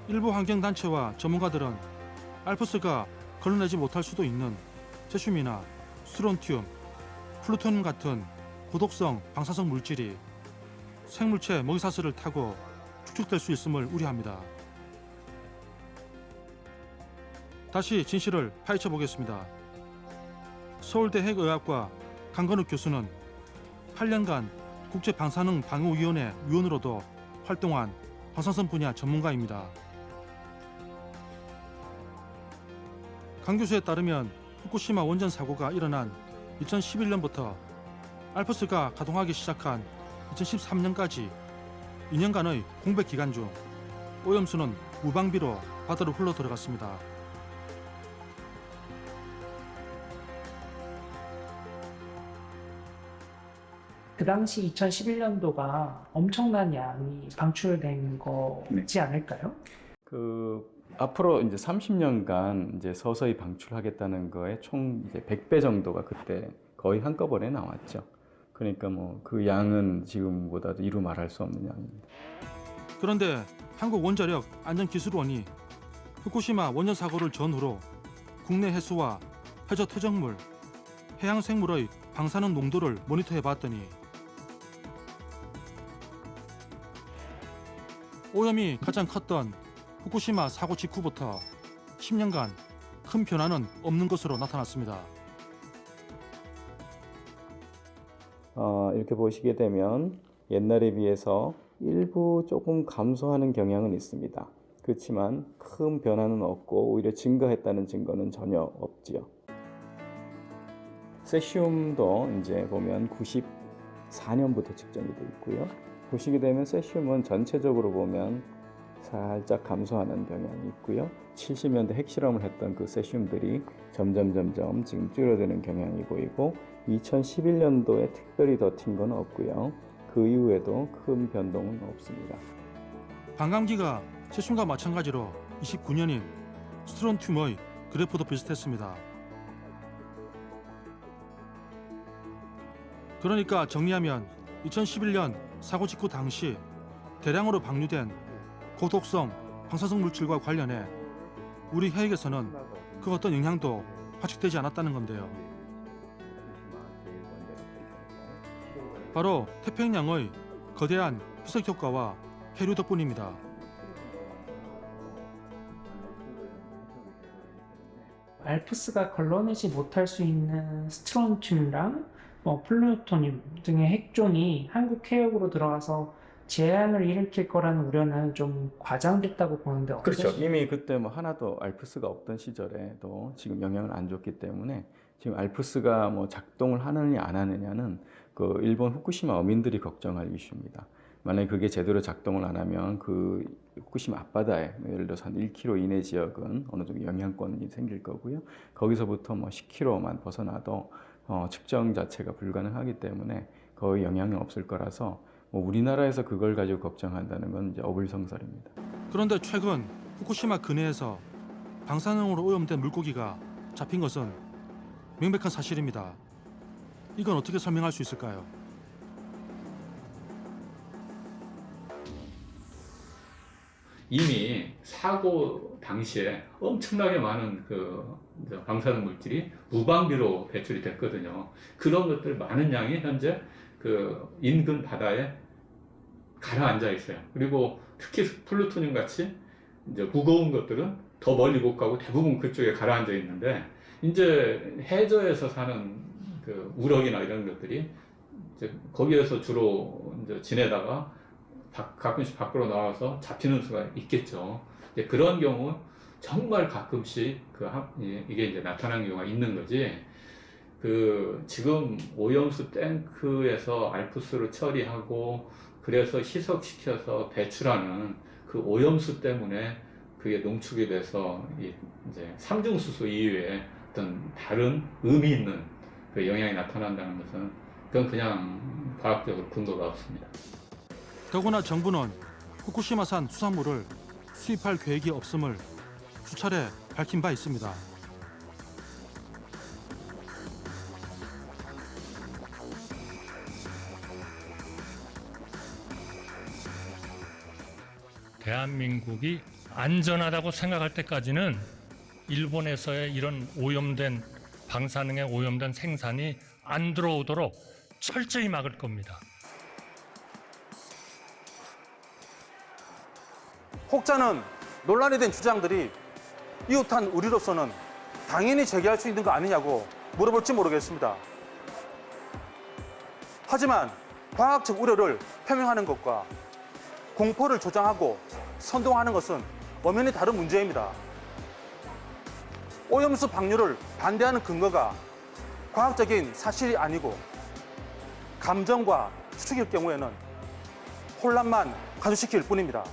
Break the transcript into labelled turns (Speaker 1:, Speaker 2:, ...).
Speaker 1: 일부 환경단체와 전문가들은 알프스가 걸러내지 못할 수도 있는 세슘이나 스트론튬, 플루토늄 같은 고독성 방사성 물질이 생물체 먹이사슬을 타고 축적될 수 있음을 우려합니다. 다시 진실을 파헤쳐 보겠습니다. 서울대 핵의학과 강건욱 교수는 8년간 국제방사능 방어위원회 위원으로도 활동한 방사선 분야 전문가입니다. 강 교수에 따르면 후쿠시마 원전 사고가 일어난 2011년부터 알프스가 가동하기 시작한 2013년까지 2년간의 공백 기간 중 오염수는 무방비로 바다로 흘러 들어갔습니다.
Speaker 2: 그 당시 2011년도가 엄청난 양이 방출된 거지 않을까요?
Speaker 3: 앞으로 이제 30년간 이제 서서히 방출하겠다는 거에 총 이제 100배 정도가 그때 거의 한꺼번에 나왔죠. 그러니까 뭐 그 양은 지금보다도 이루 말할 수 없는 양입니다.
Speaker 1: 그런데 한국원자력 안전기술원이 후쿠시마 원전 사고를 전후로 국내 해수와 해저 퇴적물, 해양 생물의 방사능 농도를 모니터해 봤더니 오염이 가장 컸던 후쿠시마 사고 직후부터 10년간 큰 변화는 없는 것으로 나타났습니다.
Speaker 3: 이렇게 보시게 되면 옛날에 비해서 일부 조금 감소하는 경향은 있습니다. 그렇지만 큰 변화는 없고 오히려 증가했다는 증거는 전혀 없지요. 세슘도 이제 보면 94년부터 측정이 되어 있고요. 보시게 되면 세슘은 전체적으로 보면 살짝 감소하는 경향이 있고요. 70년대 핵실험을 했던 그 세슘들이 점점 지금 줄어드는 경향이 보이고 2011년도에 특별히 더 튄 건 없고요. 그 이후에도 큰 변동은 없습니다.
Speaker 1: 반감기가 세슘과 마찬가지로 29년인 스트론튬의 그래프도 비슷했습니다. 그러니까 정리하면 2011년 사고 직후 당시 대량으로 방류된 고독성 방사성 물질과 관련해 우리 해역에서는 그 어떤 영향도 파측되지 않았다는 건데요. 바로 태평양의 거대한 희석 효과와 해류 덕분입니다.
Speaker 2: 알프스가 걸러내지 못할 수 있는 스트론튬이랑 플루토늄 등의 핵종이 한국 해역으로 들어가서 재해를 일으킬 거라는 우려는 좀 과장됐다고 보는데
Speaker 3: 그렇죠. 이미 그때 뭐 하나도 알프스가 없던 시절에도 지금 영향을 안 줬기 때문에 지금 알프스가 뭐 작동을 하느냐 안 하느냐는 그 일본 후쿠시마 어민들이 걱정할 이슈입니다. 만약에 그게 제대로 작동을 안 하면 그 후쿠시마 앞바다에 예를 들어서 한 1km 이내 지역은 어느 정도 영향권이 생길 거고요. 거기서부터 뭐 10km만 벗어나도 측정 자체가 불가능하기 때문에 거의 영향이 없을 거라서 뭐 우리나라에서 그걸 가지고 걱정한다는 건 이제 어불성설입니다.
Speaker 1: 그런데 최근 후쿠시마 근해에서 방사능으로 오염된 물고기가 잡힌 것은 명백한 사실입니다. 이건 어떻게 설명할 수 있을까요?
Speaker 4: 이미 사고 당시에 엄청나게 많은 방사능 물질이 무방비로 배출이 됐거든요. 그런 것들 많은 양이 현재 인근 바다에 가라앉아 있어요. 그리고 특히 플루토늄 같이 이제 무거운 것들은 더 멀리 못 가고 대부분 그쪽에 가라앉아 있는데 이제 해저에서 사는 우럭이나 이런 것들이 이제 거기에서 주로 이제 지내다가 가끔씩 밖으로 나와서 잡히는 수가 있겠죠. 그런 경우 정말 가끔씩 이게 이제 나타나는 경우가 있는 거지. 지금 오염수 탱크에서 알프스로 처리하고 그래서 희석시켜서 배출하는 그 오염수 때문에 그게 농축이 돼서 이제 삼중수소 이외에 어떤 다른 의미 있는 영향이 나타난다는 것은 그건 그냥 과학적으로 근거가 없습니다.
Speaker 1: 더구나 정부는 후쿠시마산 수산물을 수입할 계획이 없음을 수차례 밝힌 바 있습니다.
Speaker 5: 대한민국이 안전하다고 생각할 때까지는 일본에서의 이런 오염된 방사능에 오염된 생산이 안 들어오도록 철저히 막을 겁니다.
Speaker 1: 혹자는 논란이 된 주장들이 이웃한 우리로서는 당연히 제기할 수 있는 거 아니냐고 물어볼지 모르겠습니다. 하지만 과학적 우려를 표명하는 것과 공포를 조장하고 선동하는 것은 엄연히 다른 문제입니다. 오염수 방류를 반대하는 근거가 과학적인 사실이 아니고 감정과 추측일 경우에는 혼란만 가중시킬 뿐입니다.